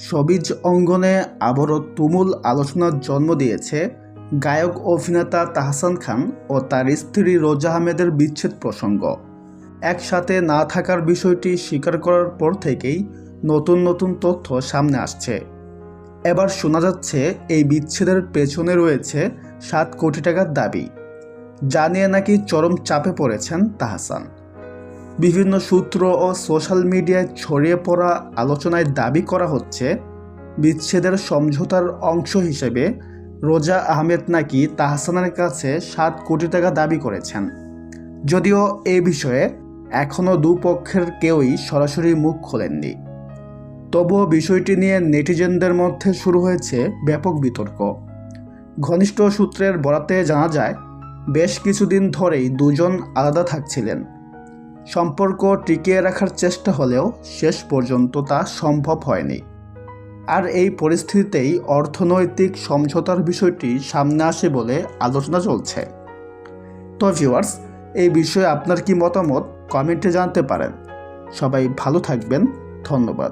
Showbiz অঙ্গনে আবারও তুমুল আলোচনার জন্ম দিয়েছে গায়ক অভিনেতা তাহসান খান ও তার স্ত্রী রোজা আহমেদের বিচ্ছেদ প্রসঙ্গ। একসাথে না থাকার বিষয়টি স্বীকার করার পর থেকেই নতুন নতুন তথ্য সামনে আসছে। এবার শোনা যাচ্ছে এই বিচ্ছেদের পেছনে রয়েছে 7 কোটি টাকার দাবি, যা নিয়ে নাকি চরম চাপে পড়েছেন তাহসান। বিভিন্ন সূত্র ও সোশ্যাল মিডিয়ায় ছড়িয়ে পড়া আলোচনায় দাবি করা হচ্ছে, বিচ্ছেদের সমঝোতার অংশ হিসেবে রোজা আহমেদ নাকি তাহসানের কাছে 7 কোটি টাকা দাবি করেছেন। যদিও এই বিষয়ে এখনও দুপক্ষের কেউই সরাসরি মুখ খোলেননি, তবুও বিষয়টি নিয়ে নেটিজেনদের মধ্যে শুরু হয়েছে ব্যাপক বিতর্ক। ঘনিষ্ঠ সূত্রের বরাতে জানা যায়, বেশ কিছুদিন ধরেই দুজন আলাদা থাকছিলেন। সম্পর্ক টিকিয়ে রাখার চেষ্টা হলেও শেষ পর্যন্ত তা সম্ভব হয়নি। আর এই পরিস্থিতিতেই অর্থনৈতিক সমঝোতার বিষয়টি সামনে আসে বলে আলোচনা চলছে। তো ভিউয়ার্স, এই বিষয়ে আপনার কি মতামত কমেন্টে জানাতে পারেন। সবাই ভালো থাকবেন, ধন্যবাদ।